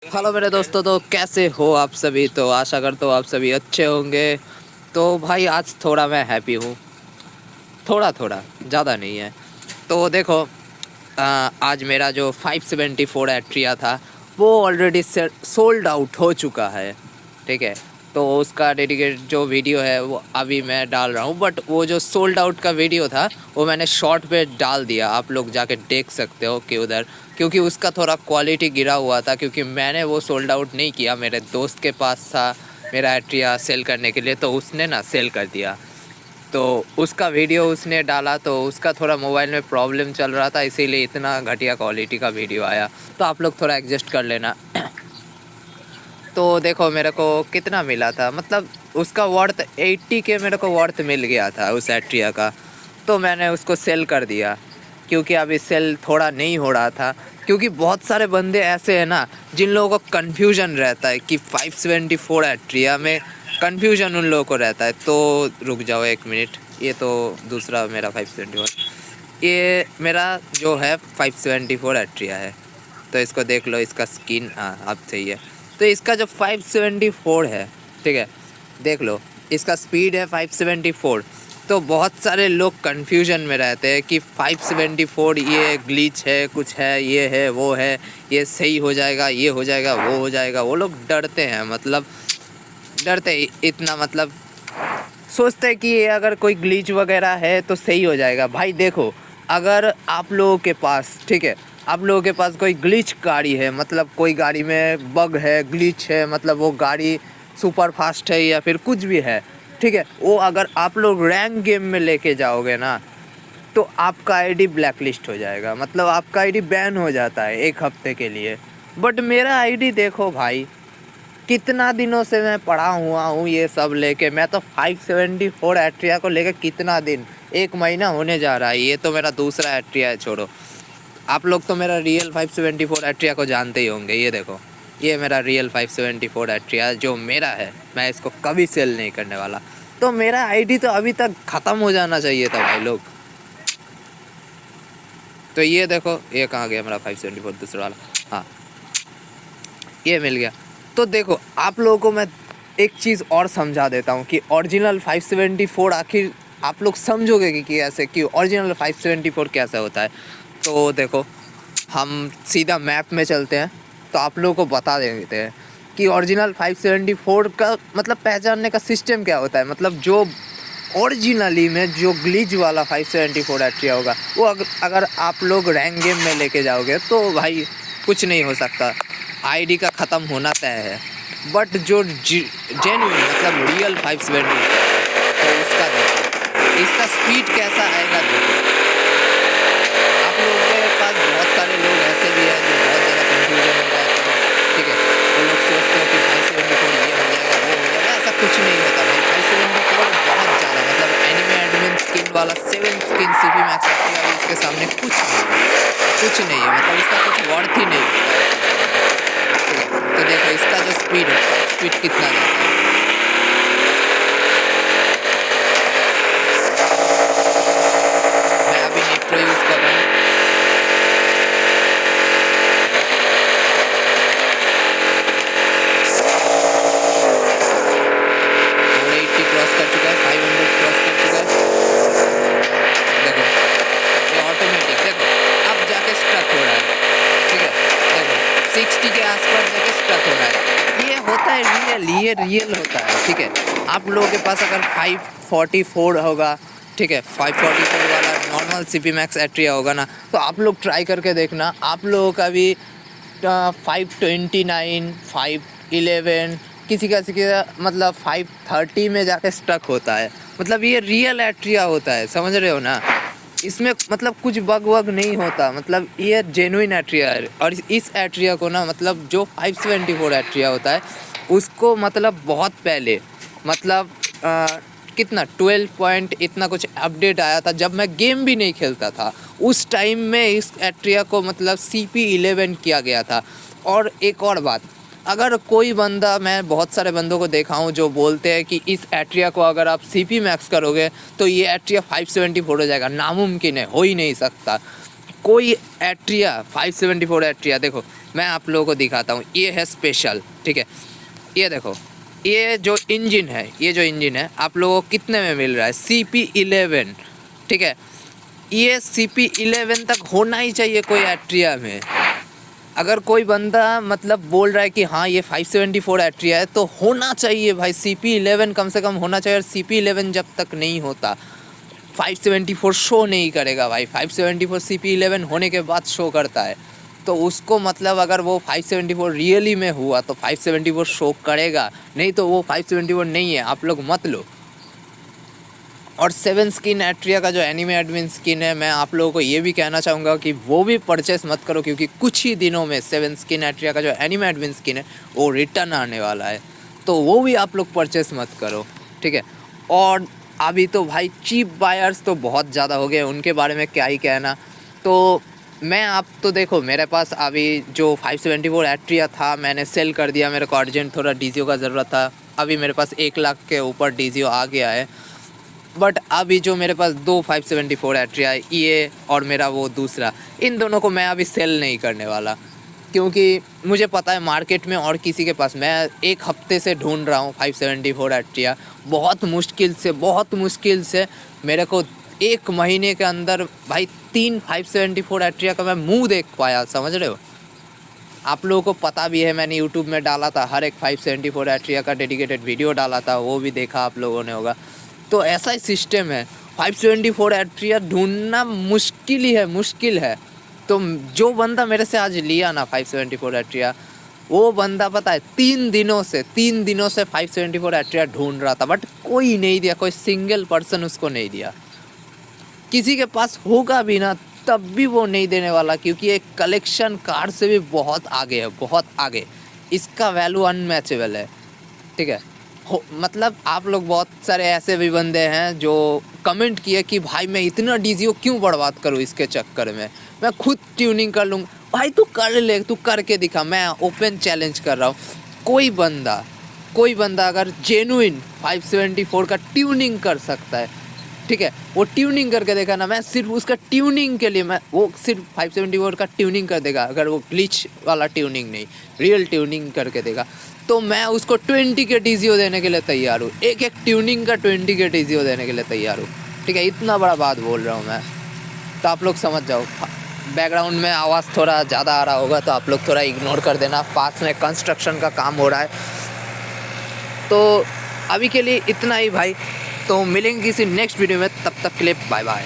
Hello मेरे दोस्तों, तो कैसे हो आप सभी। तो आशा करता हूँ आप सभी अच्छे होंगे। तो भाई आज थोड़ा मैं हैप्पी हूँ, थोड़ा थोड़ा, ज़्यादा नहीं है। तो देखो, आज मेरा जो 574 एट्रिया था वो ऑलरेडी सोल्ड आउट हो चुका है। ठीक है, तो उसका डेडिकेट जो वीडियो है वो अभी मैं डाल रहा हूँ, बट वो जो सोल्ड आउट का वीडियो था वो मैंने शॉर्ट पे डाल दिया। आप लोग जाके देख सकते हो कि उधर, क्योंकि उसका थोड़ा क्वालिटी गिरा हुआ था, क्योंकि मैंने वो सोल्ड आउट नहीं किया, मेरे दोस्त के पास था मेरा एट्रिया सेल करने के लिए, तो उसने ना सेल कर दिया। तो उसका वीडियो उसने डाला, तो उसका थोड़ा मोबाइल में प्रॉब्लम चल रहा था, इसीलिए इतना घटिया क्वालिटी का वीडियो आया। तो आप लोग थोड़ा एडजस्ट कर लेना। तो देखो मेरे को कितना मिला था, मतलब उसका वर्थ 80 के मेरे को वर्थ मिल गया था उस एट्रिया का। तो मैंने उसको सेल कर दिया, क्योंकि अभी सेल थोड़ा नहीं हो रहा था। क्योंकि बहुत सारे बंदे ऐसे हैं ना जिन लोगों को कन्फ्यूजन रहता है कि 574 एट्रिया में कन्फ्यूजन उन लोगों को रहता है। तो रुक जाओ एक मिनट, ये तो दूसरा मेरा 574, ये मेरा जो है 574 एट्रिया है। तो इसको देख लो, इसका स्किन, हाँ अब सही है। तो इसका जो 574 है, ठीक है, देख लो, इसका स्पीड है 574। तो बहुत सारे लोग कन्फ्यूजन में रहते हैं कि 574 ये ग्लिच है, कुछ है, ये है, वो है, ये सही हो जाएगा, ये हो जाएगा, वो हो जाएगा। वो लोग डरते हैं, मतलब डरते इतना, मतलब सोचते हैं कि अगर कोई ग्लिच वगैरह है तो सही हो जाएगा। भाई देखो, अगर आप लोगों के पास, ठीक है, आप लोगों के पास कोई ग्लिच गाड़ी है, मतलब कोई गाड़ी में बग है, ग्लिच है, मतलब वो गाड़ी सुपर फास्ट है या फिर कुछ भी है, ठीक है, वो अगर आप लोग रैंक गेम में लेके जाओगे ना, तो आपका आईडी ब्लैक लिस्ट हो जाएगा, मतलब आपका आईडी बैन हो जाता है 1 हफ्ते के लिए। बट मेरा आईडी देखो भाई, कितना दिनों से मैं पढ़ा हुआ हूँ ये सब लेके। मैं तो 574 एट्रिया को लेके कितना दिन, 1 महीना होने जा रहा है। ये तो मेरा दूसरा एट्रिया है, छोड़ो। आप लोग तो मेरा रियल 574 एट्रिया को जानते ही होंगे। ये देखो, ये मेरा रियल 574 एट्रिया जो मेरा है, मैं इसको कभी सेल नहीं करने वाला। तो मेरा आईडी तो अभी तक ख़त्म हो जाना चाहिए था भाई लोग। तो ये देखो, ये कहाँ गया मेरा 574 दूसरा वाला, हाँ ये मिल गया। तो देखो, आप लोगों को मैं एक चीज़ और समझा देता हूँ कि ओरिजिनल 574 आखिर आप लोग समझोगे कि ऐसे कि ओरिजिनल 574 कैसा होता है। तो देखो, हम सीधा मैप में चलते हैं, तो आप लोगों को बता देते हैं कि ओरिजिनल 574 का मतलब पहचानने का सिस्टम क्या होता है। मतलब जो ओरिजिनली में जो ग्लिच वाला 574 एट्रिया होगा, वो अगर आप लोग रैंक गेम में लेके जाओगे तो भाई कुछ नहीं हो सकता, आईडी का ख़त्म होना तय है। बट जो जेन्युइन मतलब रियल 574 है, तो उसका देखो, इसका स्पीड कैसा आएगा देखो। आप लोगों के पास बहुत सारे लोग ऐसे भी हैं जो बहुत ज़्यादा कन्फ्यूजन में रहते हैं, ठीक है। वो लोग सोचते हो कि 574 ये हो जाएगा, वो हो जाएगा। ऐसा कुछ नहीं होता भाई। 574 बहुत ज़्यादा, मतलब एनिमे एडमिन स्किन वाला 7 स्किन सीपी मैक्स एट्रिया भी इसके सामने कुछ नहीं है, कुछ नहीं है। मतलब इसका कुछ वर्थ ही नहीं होता है इसके सामने, ठीक है। तो देखो इसका जो स्पीड है, टॉप स्पीड कितना जाता है। मैं अभी निट्रो यूज़ कर रहा हूँ। 480 क्रॉस कर चुका है, 500 क्रॉस कर चुका है। देखो, ये ऑटोमेटिक, देखो अब जाके स्ट्रक हो रहा है, ठीक है। देखो 60 के आसपास जाके स्ट्रक हो रहा है। ये होता है रियल, ये रियल होता है, ठीक है। आप लोगों के पास अगर 544 होगा, ठीक है, 544 वाला नॉर्मल सीपी मैक्स एट्रिया होगा ना, तो आप लोग ट्राई करके देखना। आप लोगों का भी 529, 511, किसी का मतलब 530 में जाके स्टक होता है। मतलब ये रियल एट्रिया होता है, समझ रहे हो ना। इसमें मतलब कुछ बग वग नहीं होता, मतलब ये जेन्युइन एट्रिया है। और इस एट्रिया को ना, मतलब जो 574 एट्रिया होता है उसको, मतलब बहुत पहले, मतलब कितना 12 पॉइंट इतना कुछ अपडेट आया था, जब मैं गेम भी नहीं खेलता था उस टाइम में इस एट्रिया को मतलब CP11 किया गया था। और एक और बात, अगर कोई बंदा, मैं बहुत सारे बंदों को देखा हूँ जो बोलते हैं कि इस एट्रिया को अगर आप CP मैक्स करोगे तो ये एट्रिया 574 हो जाएगा, नामुमकिन है, हो ही नहीं सकता। कोई एट्रिया 574 एट्रिया देखो, मैं आप लोगों को दिखाता हूँ। ये है स्पेशल, ठीक है। ये देखो, ये जो इंजन है आप लोगों को कितने में मिल रहा है? CP11, ठीक है। ये CP11 तक होना ही चाहिए कोई एट्रिया में। अगर कोई बंदा मतलब बोल रहा है कि हाँ ये 574 एट्रिया है, तो होना चाहिए भाई CP11 कम से कम होना चाहिए। और CP11 जब तक नहीं होता 574 शो नहीं करेगा भाई। 574 CP11 होने के बाद शो करता है, तो उसको मतलब अगर वो 574 रियली में हुआ तो 574 शो करेगा, नहीं तो वो 574 नहीं है, आप लोग मत लो। और 7 स्किन एट्रिया का जो एनिमे एडमिन स्किन है, मैं आप लोगों को ये भी कहना चाहूँगा कि वो भी परचेस मत करो, क्योंकि कुछ ही दिनों में 7 स्किन एट्रिया का जो एनिमे एडमिन स्किन है वो रिटर्न आने वाला है, तो वो भी आप लोग परचेस मत करो, ठीक है। और अभी तो भाई चीप बायर्स तो बहुत ज़्यादा हो गए, उनके बारे में क्या ही कहना। तो मैं आप तो देखो, मेरे पास अभी जो 574 एट्रिया था मैंने सेल कर दिया, मेरे को अर्जेंट थोड़ा डीजीओ का ज़रूरत था। अभी मेरे पास 1 लाख के ऊपर डीजीओ आ गया है। बट अभी जो मेरे पास 2 574 एट्रिया है, ये और मेरा वो दूसरा, इन दोनों को मैं अभी सेल नहीं करने वाला, क्योंकि मुझे पता है मार्केट में और किसी के पास, मैं 1 हफ्ते से ढूंढ रहा हूँ 574 एट्रिया। बहुत मुश्किल से मेरे को 1 महीने के अंदर भाई 3 574 एट्रिया का मैं मुंह देख पाया, समझ रहे हो। आप लोगों को पता भी है, मैंने यूट्यूब में डाला था, हर एक 574 एट्रिया का डेडिकेटेड वीडियो डाला था, वो भी देखा आप लोगों ने होगा। तो ऐसा ही सिस्टम है, 574 एट्रिया ढूंढना मुश्किल है। तो जो बंदा मेरे से आज लिया ना 574 एट्रिया, वो बंदा पता है 3 दिनों से 574 एट्रिया ढूंढ रहा था, बट कोई नहीं दिया, कोई सिंगल पर्सन उसको नहीं दिया। किसी के पास होगा भी ना तब भी वो नहीं देने वाला, क्योंकि ये कलेक्शन कार्ड से भी बहुत आगे है, बहुत आगे। इसका वैल्यू अनमैचेबल है, ठीक है। मतलब आप लोग बहुत सारे ऐसे भी बंदे हैं जो कमेंट किए कि भाई मैं इतना डीजीओ क्यों बर्बाद करूँ इसके चक्कर में, मैं खुद ट्यूनिंग कर लूँगा। भाई तू कर ले, तू करके दिखा, मैं ओपन चैलेंज कर रहा हूँ। कोई बंदा अगर जेन्युइन 574 का ट्यूनिंग कर सकता है, ठीक है, वो ट्यूनिंग करके देखा ना, मैं सिर्फ उसका ट्यूनिंग के लिए, मैं वो सिर्फ 574 का ट्यूनिंग कर देगा, अगर वो ग्लिच वाला ट्यूनिंग नहीं, रियल ट्यूनिंग करके देगा, तो मैं उसको 20 के डीजीओ देने के लिए तैयार हूँ। एक ट्यूनिंग का 20 के डीजीओ देने के लिए तैयार हूँ, ठीक है। इतना बड़ा बात बोल रहा हूँ मैं, तो आप लोग समझ जाओ। बैकग्राउंड में आवाज़ थोड़ा ज़्यादा आ रहा होगा, तो आप लोग थोड़ा इग्नोर कर देना, पास में कंस्ट्रक्शन का काम हो रहा है। तो अभी के लिए इतना ही भाई, तो मिलेंगे किसी नेक्स्ट वीडियो में, तब तक के लिए बाय बाय।